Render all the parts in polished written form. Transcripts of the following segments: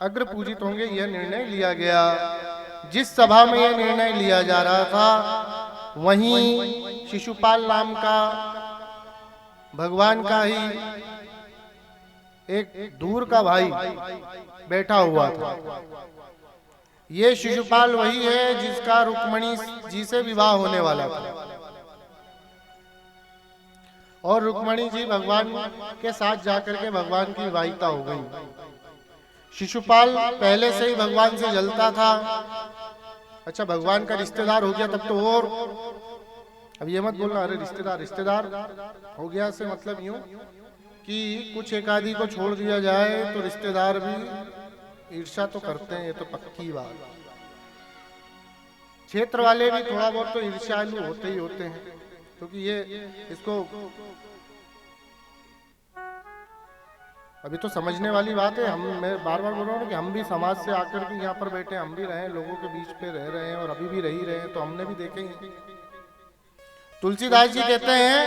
अग्र पूजित होंगे, यह निर्णय लिया गया। जिस सभा में यह निर्णय लिया जा रहा था वहीं शिशुपाल नाम का भगवान का ही एक दूर का भाई बैठा हुआ था। ये शिशुपाल वही है जिसका रुक्मणी जी से विवाह होने वाला था, और रुक्मणी जी भगवान के साथ जाकर के भगवान की विवाहिता हो गई। शिशुपाल पहले से ही भगवान से जलता था। अच्छा, भगवान का रिश्तेदार हो गया तब तो, और अब ये मत बोलना अरे रिश्तेदार हो गया से मतलब यूं कि कुछ एक आदि को छोड़ दिया जाए तो रिश्तेदार भी ईर्ष्या तो करते हैं, ये तो पक्की बात। क्षेत्र वाले भी थोड़ा बहुत तो ईर्ष्यालु होते ही होते हैं, क्योंकि ये इसको अभी तो समझने वाली बात है। मैं बार बार बोल रहा हूँ कि हम भी समाज से आकर के यहाँ पर बैठे, हम भी रहे, लोगों के बीच पे रह रहे हैं और अभी भी रही रहे हैं, तो हमने भी देखे ही। तुलसीदास जी कहते हैं,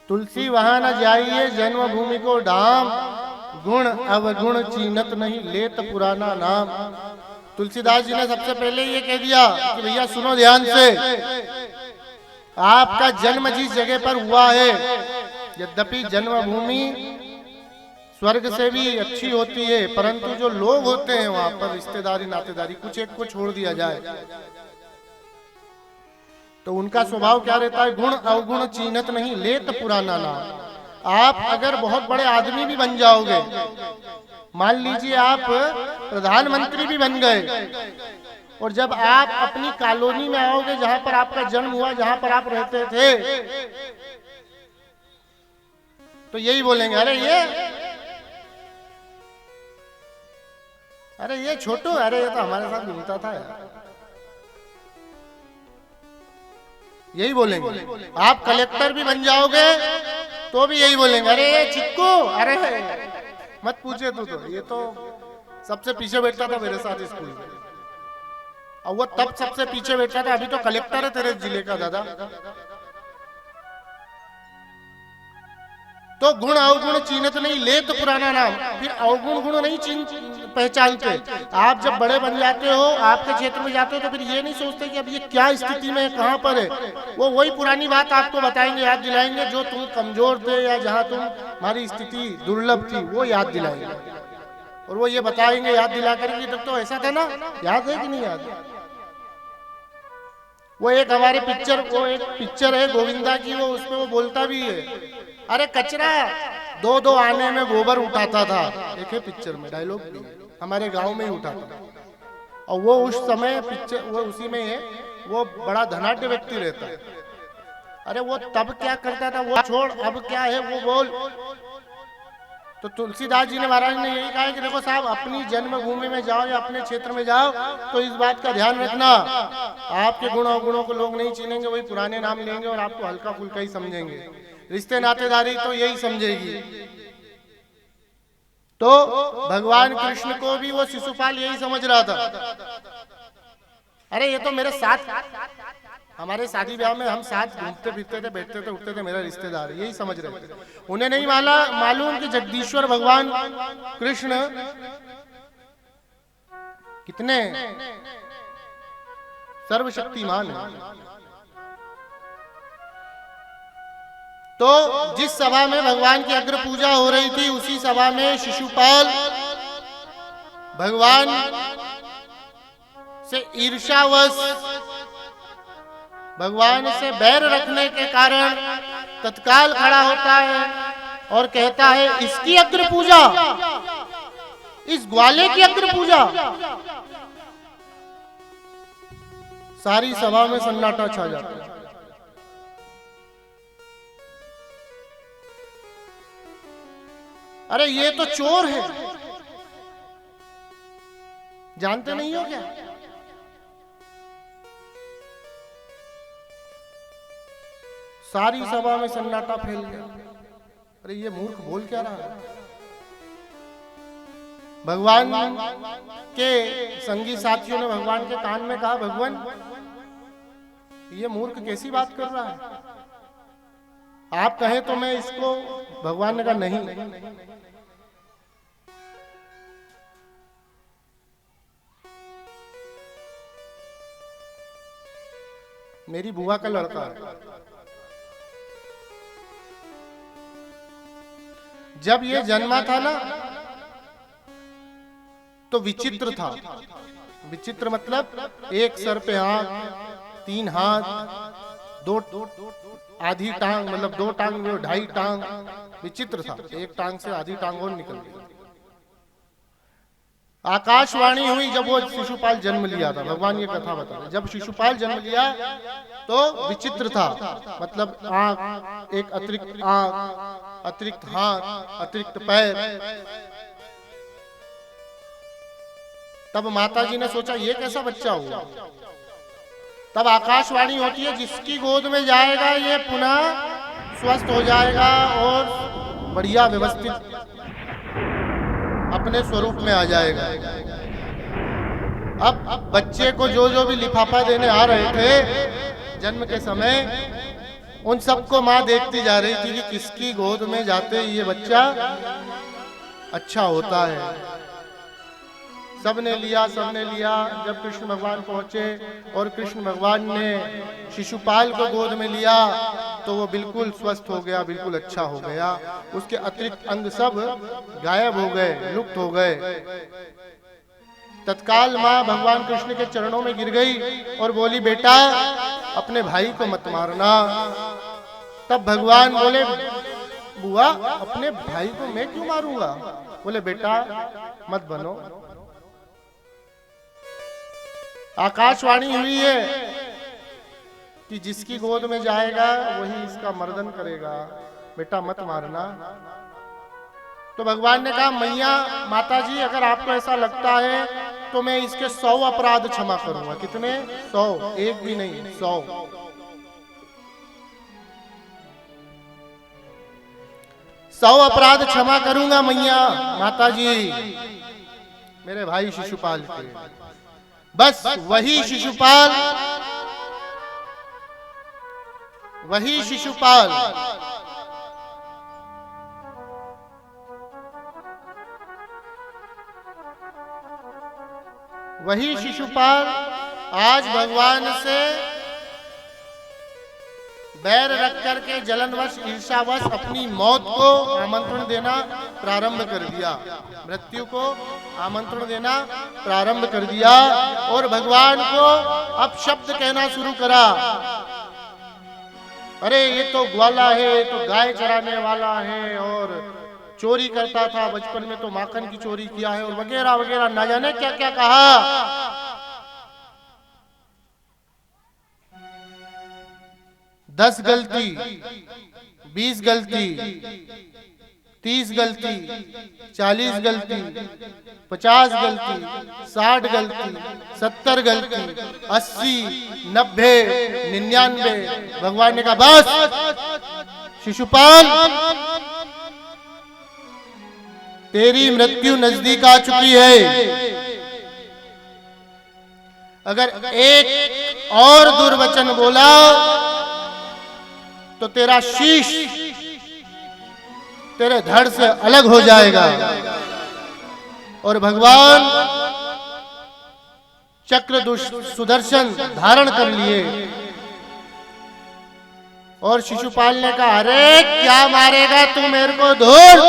तुलसी वहां न जाइए जन्मभूमि को धाम, गुण अवगुण चीनत नहीं लेत पुराना नाम। तुलसीदास जी ने सबसे पहले ये कह दिया कि भैया सुनो ध्यान से, आपका जन्म जिस जगह पर हुआ है, यद्यपि जन्मभूमि स्वर्ग से भी अच्छी होती है, परंतु जो लोग होते हैं वहां पर रिश्तेदारी नातेदारी कुछ एक को छोड़ दिया जाए तो उनका स्वभाव क्या रहता है, गुण अवगुण चीनत नहीं लेत पुराना नाम। आप अगर बहुत बड़े आदमी भी बन जाओगे, मान लीजिए आप प्रधानमंत्री भी बन गए, और जब आप अपनी कॉलोनी में आओगे जहां पर आपका जन्म हुआ, जहां पर आप रहते थे, तो यही बोलेंगे, अरे ये छोटू, अरे ये तो हमारे साथ घूमता था यार, यही बोलेंगे। आप कलेक्टर भी बन जाओगे तो भी यही बोलेंगे, अरे ये चिक्कू, अरे मत पूछे तू, तो ये तो सबसे पीछे बैठता था मेरे साथ स्कूल में, और वो तब सबसे पीछे बैठता था, अभी तो कलेक्टर है तेरे जिले का दादा। तो गुण अवगुण चीनत नहीं ले तो पुराना नाम। फिर अवगुण गुण नहीं पहचानते। आप जब बड़े बन जाते हो, आपके क्षेत्र में जाते हो, तो फिर ये नहीं सोचते कि अब ये क्या स्थिति में है, कहाँ पर है। वो वही पुरानी बात आपको बताएंगे, याद दिलाएंगे, जो तुम कमजोर थे या जहाँ तुम्हारी स्थिति दुर्लभ थी वो याद दिलाएंगे, और वो ये बताएंगे याद दिला करके तब तो ऐसा था ना, याद है कि नहीं याद। वो एक हमारे पिक्चर है गोविंदा की, वो उसमें वो बोलता भी है, अरे कचरा दो दो आने में गोबर उठाता था, एक है पिक्चर में डायलॉग भी, हमारे गांव में ही उठाता था। और वो उस समय पिक्चर वो उसी में है, वो बड़ा धनाढ्य व्यक्ति रहता है। अरे वो तब क्या करता था वो छोड़, अब क्या है वो बोल। तो तुलसीदास जी ने महाराज ने यही कहा कि देखो साहब, अपनी जन्मभूमि में जाओ या अपने क्षेत्र में जाओ तो इस बात का ध्यान रखना, आपके गुण अवगुणों को लोग नहीं चीनेंगे, वही पुराने नाम लेंगे और आपको हल्का फुल्का ही समझेंगे। रिश्ते नातेदारी तो यही समझेगी। तो भगवान कृष्ण को भी वो शिशुपाल यही समझ रहा था, अरे ये तो मेरे साथ, हमारे शादी ब्याह में हम साथ घूमते फिरते थे, बैठते थे, उठते थे, मेरा रिश्तेदार, यही समझ रहे थे। उन्हें नहीं मालूम कि जगदीश्वर भगवान कृष्ण कितने सर्वशक्तिमान है। तो जिस सभा में भगवान की अग्र पूजा हो रही थी, उसी सभा में शिशुपाल भगवान से ईर्ष्यावश, भगवान से बैर रखने के कारण तत्काल खड़ा होता है और कहता है, इसकी अग्र पूजा, इस ग्वाले की अग्र पूजा। सारी सभा में सन्नाटा छा जाता है। अरे ये तो चोर है, जानते नहीं हो क्या। सारी सभा में सन्नाटा फैल गया। अरे ये मूर्ख बोल क्या रहा है। भगवान के संगी साथियों ने भगवान के कान में कहा, भगवान ये मूर्ख कैसी बात कर रहा है, आप कहें तो मैं इसको। भगवान ने कहा नहीं, मेरी बुआ का लड़का है। जब ये जन्मा था ना तो विचित्र था। विचित्र मतलब एक सर पे हाथ, 3 हाथ, 2 आधी टांग, मतलब 2 टांग में 2.5 टांग। विचित्र था, एक टांग से आधी टांग और निकल गई। आकाशवाणी हुई जब वो शिशुपाल जन्म लिया था। भगवान ये कथा बता रहे, जब शिशुपाल जन्म लिया तो विचित्र था, मतलब आंख, एक अतिरिक्त आंख, अतिरिक्त हाथ, अतिरिक्त पैर। तब माता जी ने सोचा ये कैसा बच्चा हुआ। तब आकाशवाणी होती है, जिसकी गोद में जाएगा ये पुनः स्वस्थ हो जाएगा और बढ़िया व्यवस्थित अपने स्वरूप में आ जाएगा। अब बच्चे को जो भी लिफाफा देने आ रहे थे जन्म के समय, उन सबको माँ देखती जा रही थी कि किसकी गोद में जाते ये बच्चा अच्छा होता है। सबने लिया, सबने लिया। जब कृष्ण भगवान पहुंचे और कृष्ण भगवान ने शिशुपाल को गोद में लिया तो वो बिल्कुल स्वस्थ हो गया, बिल्कुल अच्छा हो गया। उसके अतिरिक्त अंग सब गायब हो गए, लुप्त हो गए। तत्काल माँ भगवान कृष्ण के चरणों में गिर गई और बोली, बेटा अपने भाई को मत मारना। तब भगवान बोले, बुआ अपने भाई को मैं क्यों मारूंगा? बोले, बेटा मत बनो। आकाशवाणी हुई है कि जिसकी गोद में जाएगा वही इसका मर्दन करेगा, बेटा मत मारना। तो भगवान ने कहा, मैया माता जी अगर आपको ऐसा लगता है तो मैं इसके 100 अपराध क्षमा करूंगा। कितने? 100, एक भी नहीं, 100। 100 अपराध क्षमा करूंगा मैया, माता जी, मेरे भाई शिशुपाल के। बस वही शिशुपाल, वही शिशुपाल वही शिशुपाल आज भगवान से बैर रख करके जलनवश, ईर्ष्यावश अपनी मौत को आमंत्रण देना प्रारंभ कर दिया, मृत्यु को आमंत्रण देना प्रारंभ कर दिया और भगवान को अब शब्द कहना शुरू करा। अरे ये तो ग्वाला है, ये तो गाय चराने वाला है और चोरी करता था, बचपन में तो माखन की चोरी किया है और वगैरह वगैरह, ना जाने क्या क्या कहा। 10 गलती, 20 गलती, 30 गलती, 40 गलती, 50 गलती, 60 गलती, 70 गलती, 80, 90, 99। भगवान ने कहा, बस शिशुपाल, तेरी मृत्यु नजदीक आ चुकी है। अगर एक और दुर्वचन बोला तो तेरा शीश तेरे धड़ से अलग हो जाएगा। और भगवान चक्र सुदर्शन धारण कर लिए और शिशुपाल ने कहा, अरे क्या मारेगा तू मेरे को, धूल।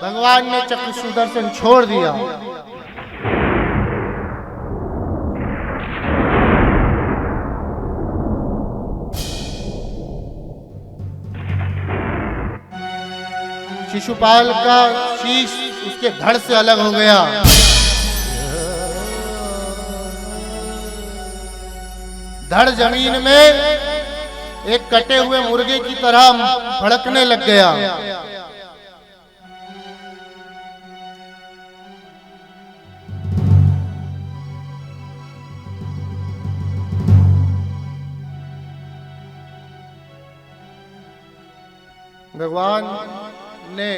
भगवान ने चक्र सुदर्शन छोड़ दिया। शिशुपाल का शीश उसके धड़ से अलग हो गया। धड़ जमीन में एक कटे हुए मुर्गे की तरह फड़कने लग गया। भगवान ने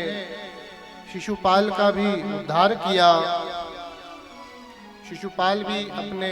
शिशुपाल का भी उद्धार किया। शिशुपाल भी अपने